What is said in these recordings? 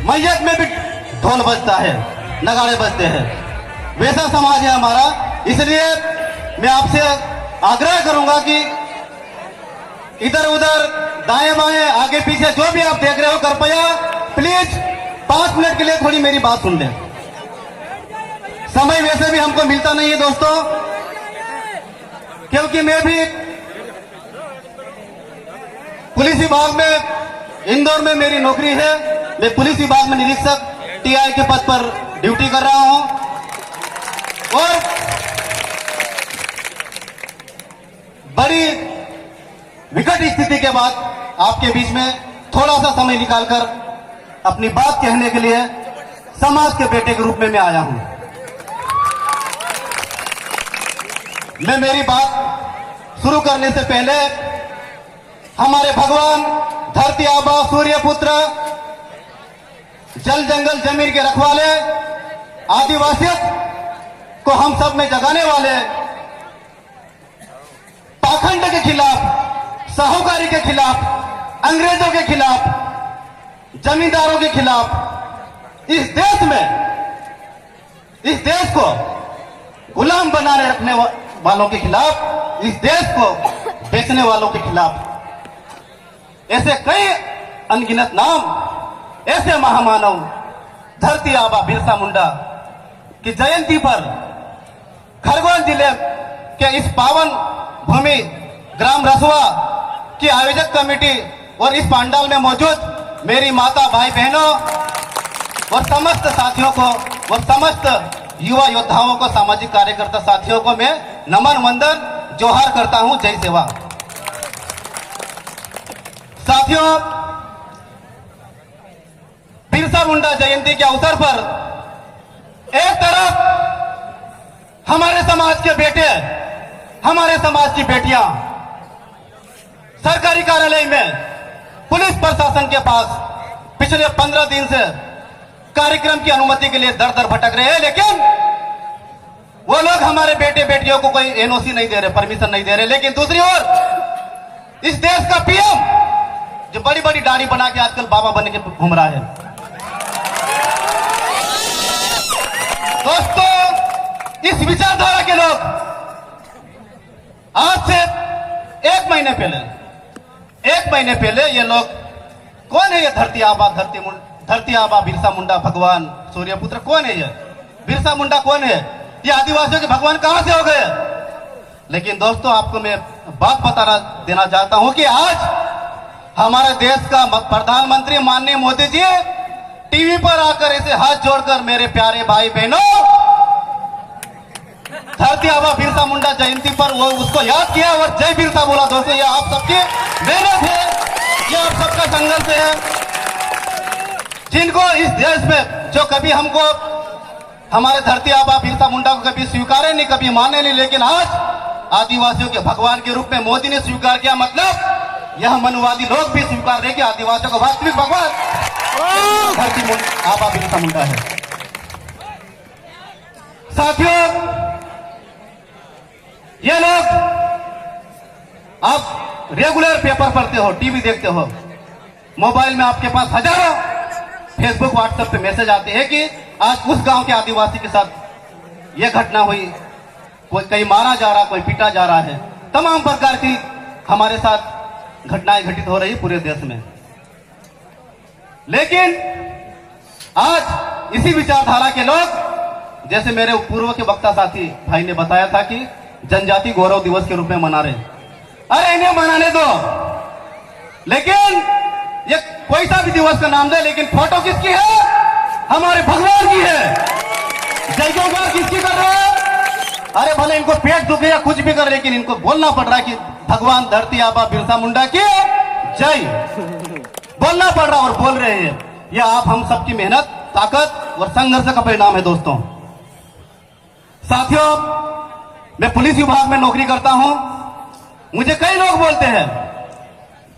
मैयत में भी ढोल बजता है, नगाड़े बजते हैं। वैसा समाज है हमारा। इसलिए मैं आपसे आग्रह करूंगा कि इधर उधर दाएं बाएं आगे पीछे जो भी आप देख रहे हो, कृपया प्लीज 5 मिनट के लिए थोड़ी मेरी बात सुन लें। समय वैसे भी हमको मिलता नहीं है दोस्तों, क्योंकि मैं भी पुलिस विभाग में, इंदौर में मेरी नौकरी है। मैं पुलिस विभाग में निरीक्षक टीआई के पद पर ड्यूटी कर रहा हूं और बड़ी विकट स्थिति के बाद आपके बीच में थोड़ा सा समय निकालकर अपनी बात कहने के लिए समाज के बेटे के रूप में मैं आया हूं। मैं मेरी बात शुरू करने से पहले हमारे भगवान, धरती आबा, सूर्य पुत्र, जल जंगल जमीन के रखवाले, आदिवासियत को हम सब में जगाने वाले, पाखंड के खिलाफ, साहूकारी के खिलाफ, अंग्रेजों के खिलाफ, जमींदारों के खिलाफ, इस देश में, इस देश को गुलाम बनाने रखने वालों के खिलाफ, इस देश को बेचने वालों के खिलाफ, ऐसे कई अनगिनत नाम, ऐसे महामानव धरती आबा बिरसा मुंडा की जयंती पर खरगोन जिले के इस पावन भूमि ग्राम रसवा की आयोजक कमेटी और इस पंडाल में मौजूद मेरी माता, भाई, बहनों और समस्त साथियों को और समस्त युवा योद्धाओं को, सामाजिक कार्यकर्ता साथियों को मैं नमन, वंदन, जोहार करता हूं। जय सेवा। साथियों, बिरसा मुंडा जयंती के अवसर पर एक तरफ हमारे समाज के बेटे, हमारे समाज की बेटियां सरकारी कार्यालय में, पुलिस प्रशासन के पास पिछले 15 दिन से कार्यक्रम की अनुमति के लिए दर दर भटक रहे हैं, लेकिन वो लोग हमारे बेटे बेटियों को कोई एनओसी नहीं दे रहे, परमिशन नहीं दे रहे। लेकिन दूसरी ओर इस देश का पीएम जो बड़ी बड़ी दाढ़ी बना के आजकल बाबा बन के घूम रहा है। दोस्तों, इस विचारधारा के लोग आज से एक महीने पहले ये लोग, कौन है ये धरती आबा बिरसा मुंडा, भगवान, सूर्यपुत्र, कौन है ये बिरसा मुंडा? कौन है ये? आदिवासियों के भगवान कहां से हो गए? लेकिन दोस्तों, आपको मैं बात बता देना चाहता हूं कि आज हमारे देश का प्रधानमंत्री माननीय मोदी जी टीवी पर आकर इसे हाथ जोड़कर, मेरे प्यारे भाई बहनों, धरती आबा बिरसा मुंडा जयंती पर वो उसको याद किया और जय बिरसा बोला। दोस्तों, ये आप सबकी मेहनत है, ये आप सबका संघर्ष है, जिनको इस देश में, जो कभी हमको, हमारे धरती आबा बिरसा मुंडा को कभी स्वीकारे नहीं, कभी माने नहीं, लेकिन आज आदिवासियों के भगवान के रूप में मोदी ने स्वीकार किया। मतलब यह मनवादी लोग भी स्वीकार रहे कि आदिवासियों का वास्तविक भगवान धरती आबा बिरसा मुंडा है। साथियों, ये लोग, आप रेगुलर पेपर पढ़ते हो, टीवी देखते हो, मोबाइल में आपके पास हजारों फेसबुक, व्हाट्सएप पे मैसेज आते हैं कि आज उस गांव के आदिवासी के साथ यह घटना हुई, कोई कहीं मारा जा रहा, कोई पीटा जा रहा है। तमाम प्रकार की हमारे साथ घटनाएं घटित हो रही पूरे देश में। लेकिन आज इसी विचारधारा के लोग, जैसे मेरे पूर्व के वक्ता साथी भाई ने बताया था कि जनजाति गौरव दिवस के रूप में मना रहे, अरे इन्हें मनाने दो, लेकिन ये कोई सा भी दिवस का नाम दे, लेकिन फोटो किसकी है? हमारे भगवान की है। जय जयकार किसकी कर रहे हैं? अरे भले इनको पेट दुखे या कुछ भी कर, लेकिन इनको बोलना पड़ रहा है कि भगवान धरती आबा बिरसा मुंडा की जय, बोलना पड़ रहा और बोल रहे हैं। यह आप हम सबकी मेहनत, ताकत और संघर्ष का परिणाम है। दोस्तों, साथियों, मैं पुलिस विभाग में नौकरी करता हूं। मुझे कई लोग बोलते हैं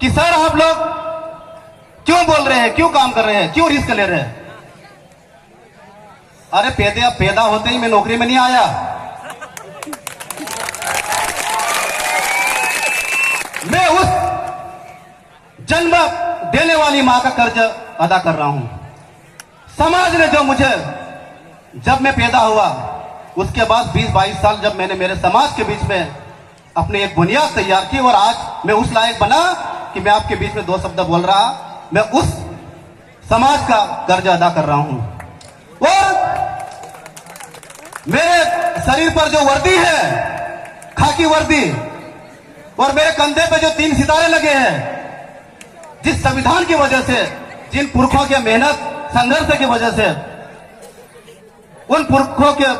कि सर आप लोग क्यों बोल रहे हैं, क्यों काम कर रहे हैं, क्यों रिस्क ले रहे हैं? अरे पैदा होते ही मैं नौकरी में नहीं आया। मैं उस जन्म देने वाली मां का कर्ज अदा कर रहा हूं। समाज ने जो मुझे, जब मैं पैदा हुआ उसके बाद 20-22 साल जब मैंने मेरे समाज के बीच में अपनी एक बुनियाद तैयार की और आज मैं उस लायक बना कि मैं आपके बीच में 2 शब्द बोल रहा, मैं उस समाज का कर्ज अदा कर रहा हूं। और मेरे शरीर पर जो वर्दी है, खाकी वर्दी, और मेरे कंधे पे जो 3 सितारे लगे हैं, जिस संविधान की वजह से, जिन पुरखों के मेहनत संघर्ष की वजह से, उन पुरखों के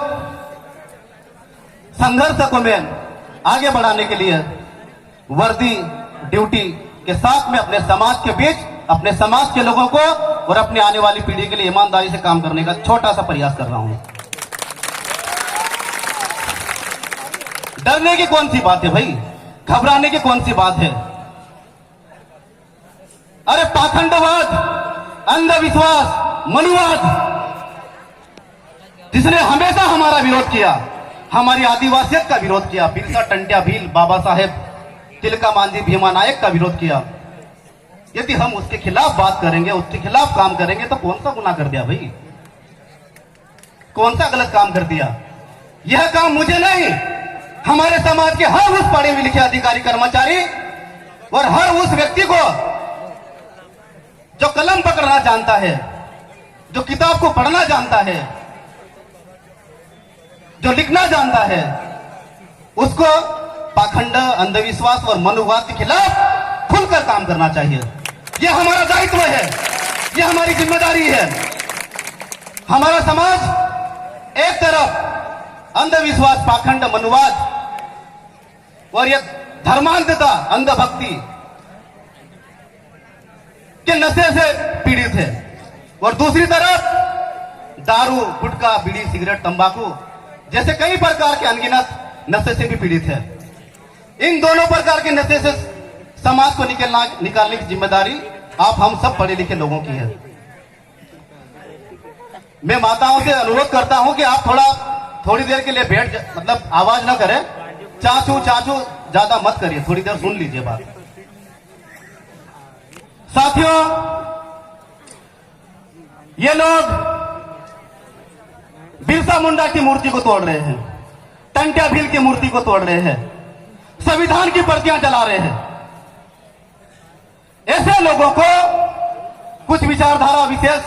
संघर्ष को मैं आगे बढ़ाने के लिए वर्दी ड्यूटी के साथ में अपने समाज के बीच, अपने समाज के लोगों को और अपने आने वाली पीढ़ी के लिए ईमानदारी से काम करने का छोटा सा प्रयास कर रहा हूं। डरने की कौन सी बात है भाई, घबराने की कौन सी बात है? अरे पाखंडवाद, अंधविश्वास, मनुवाद, जिसने हमेशा हमारा विरोध किया, हमारी आदिवासियत का विरोध किया, बिरसा टंट्या भील, बाबा साहेब तिलका मांझी, भीमा नायक का विरोध किया, यदि हम उसके खिलाफ बात करेंगे, उसके खिलाफ काम करेंगे तो कौन सा गुनाह कर दिया भाई? कौन सा गलत काम कर दिया? यह काम मुझे नहीं, हमारे समाज के हर उस पढ़े लिखे अधिकारी कर्मचारी और हर उस व्यक्ति को जो कलम पकड़ना जानता है, जो किताब को पढ़ना जानता है, जो लिखना जानता है, उसको पाखंड, अंधविश्वास और मनुवाद के खिलाफ खुलकर काम करना चाहिए। यह हमारा दायित्व है, यह हमारी जिम्मेदारी है। हमारा समाज एक तरफ अंधविश्वास, पाखंड, मनुवाद और यह धर्मांधता, अंधभक्ति के नशे से पीड़ित है, और दूसरी तरफ दारू, गुटखा, बीड़ी, सिगरेट, तंबाकू जैसे कई प्रकार के अनगिनत नशे से भी पीड़ित है। इन दोनों प्रकार के नशे से समाज को निकालने की जिम्मेदारी आप हम सब पढ़े लिखे लोगों की है। मैं माताओं से अनुरोध करता हूं कि आप थोड़ी देर के लिए मतलब आवाज ना करें, चाचू चाचू ज्यादा मत करिए, थोड़ी देर सुन लीजिए बात। साथियों, ये लोग बिरसा मुंडा की मूर्ति को तोड़ रहे हैं, टंट्या भील की मूर्ति को तोड़ रहे हैं, संविधान की प्रतियां जला रहे हैं। ऐसे लोगों को कुछ विचारधारा विशेष,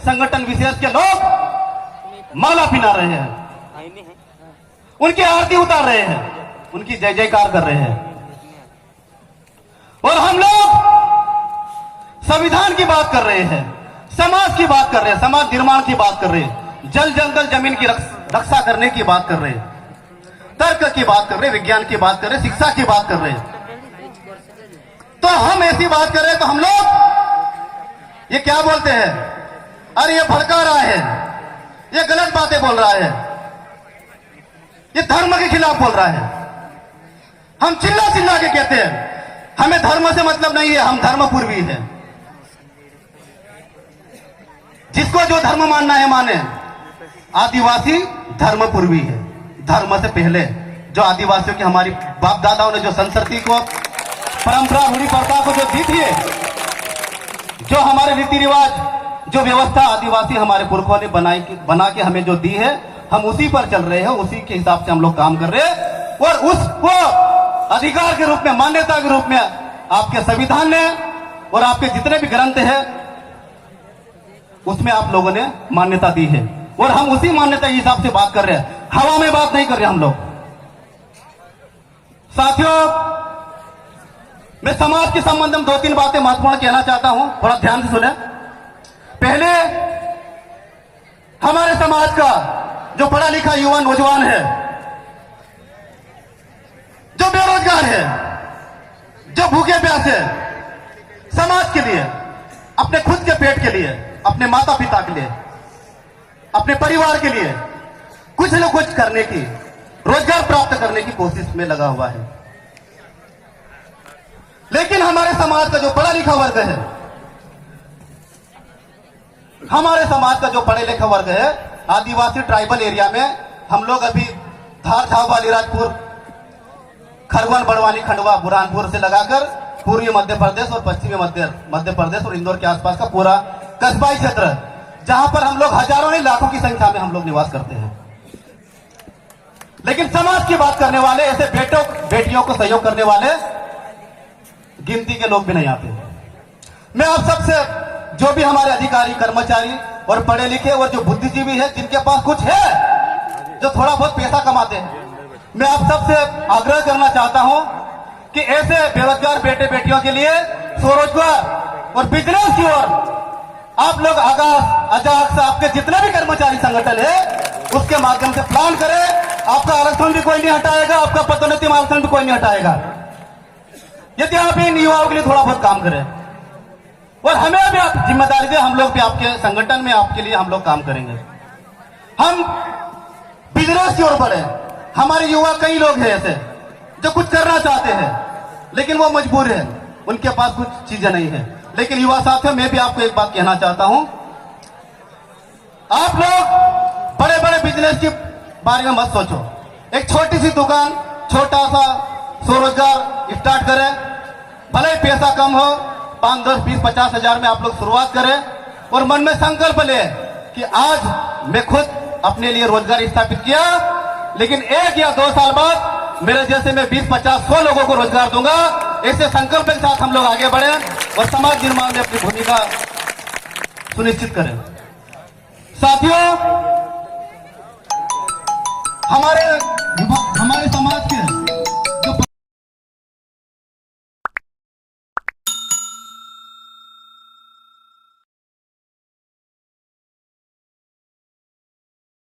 संगठन विशेष के लोग माला पहना रहे हैं, उनकी आरती उतार रहे हैं, उनकी जय जयकार कर रहे हैं। और हम लोग संविधान की बात कर रहे हैं, समाज की बात कर रहे हैं, समाज निर्माण की बात कर रहे हैं, जल जंगल जमीन की रक्षा करने की बात कर रहे हैं, तर्क की बात कर रहे हैं, विज्ञान की बात कर रहे हैं, शिक्षा की बात कर रहे हैं। तो हम ऐसी बात कर रहे हैं तो हम लोग ये क्या बोलते हैं, अरे ये भड़का रहा है, ये गलत बातें बोल रहा है, ये धर्म के खिलाफ बोल रहा है। हम चिल्ला चिल्ला के कहते हैं हमें धर्म से मतलब नहीं है, हम धर्मपूर्वी हैं। जिसको जो धर्म मानना है माने, आदिवासी धर्मपूर्वी है। धर्म से पहले जो आदिवासियों की, हमारी बाप दादाओं ने जो संस्कृति को, परंपरा, रूढ़ी प्रथा को जो दी थी, जो हमारे रीति रिवाज, जो व्यवस्था आदिवासी हमारे पुरखों ने बना के हमें जो दी है, हम उसी पर चल रहे हैं, उसी के हिसाब से हम लोग काम कर रहे हैं। और उसको अधिकार के रूप में, मान्यता के रूप में आपके संविधान ने और आपके जितने भी ग्रंथ हैं उसमें आप लोगों ने मान्यता दी है, और हम उसी मान्यता के हिसाब से बात कर रहे हैं, हवा में बात नहीं कर रहे हम लोग। साथियों, मैं समाज के संबंध में 2-3 बातें महत्वपूर्ण कहना चाहता हूं, थोड़ा ध्यान से सुने। पहले, हमारे समाज का जो पढ़ा लिखा युवा नौजवान है, जो बेरोजगार है, जो भूखे प्यासे, समाज के लिए, अपने खुद के पेट के लिए, अपने माता पिता के लिए, अपने परिवार के लिए कुछ न कुछ करने की, रोजगार प्राप्त करने की कोशिश में लगा हुआ है। लेकिन हमारे समाज का जो पढ़ा लिखा वर्ग है, हमारे समाज का जो पढ़े लिखा वर्ग है, आदिवासी ट्राइबल एरिया में हम लोग अभी धार, झाबुआ, अलीराजपुर, खरगोन, बड़वानी, खंडवा, बुरहानपुर से लगाकर पूर्वी मध्य प्रदेश और पश्चिमी मध्य प्रदेश और इंदौर के आसपास का पूरा कस्बाई क्षेत्र जहां पर हम लोग हजारों नहीं लाखों की संख्या में हम लोग निवास करते हैं। लेकिन समाज की बात करने वाले, ऐसे बेटियों को सहयोग करने वाले गिनती के लोग भी नहीं आते। मैं आप सबसे, जो भी हमारे अधिकारी कर्मचारी और पढ़े लिखे और जो बुद्धिजीवी है, जिनके पास कुछ है, जो थोड़ा बहुत पैसा कमाते हैं, मैं आप सबसे आग्रह करना चाहता हूं कि ऐसे बेरोजगार बेटे बेटियों के लिए स्वरोजगार और बिजनेस की ओर आप लोग अजाक से आपके जितने भी कर्मचारी संगठन है उसके माध्यम से प्लान करें। आपका आरक्षण भी कोई नहीं हटाएगा, आपका पदोन्नति आरक्षण भी कोई नहीं हटाएगा, यदि आप इन युवाओं के लिए थोड़ा बहुत काम करें। और हमें भी आप जिम्मेदारी दे, हम लोग भी आपके संगठन में आपके लिए हम लोग काम करेंगे। हम बिजनेस की ओर बढ़े। हमारे युवा कई लोग हैं ऐसे जो कुछ करना चाहते हैं लेकिन वो मजबूर है, उनके पास कुछ चीजें नहीं है। लेकिन युवा साथियों, मैं भी आपको एक बात कहना चाहता हूं, आप लोग बड़े बड़े बिजनेस के बारे में मत सोचो। एक छोटी सी दुकान, छोटा सा स्वरोजगार स्टार्ट करें, भले ही पैसा कम हो, 5, 10, 20, 50 हजार में आप लोग शुरुआत करें और मन में संकल्प ले कि आज मैं खुद अपने लिए रोजगार स्थापित किया, लेकिन 1 या 2 साल बाद मेरे जैसे मैं 20, 50, 100 लोगों को रोजगार दूंगा। ऐसे संकल्प के साथ हम लोग आगे बढ़े और समाज निर्माण में अपनी भूमिका सुनिश्चित करें। साथियों, हमारे समाज के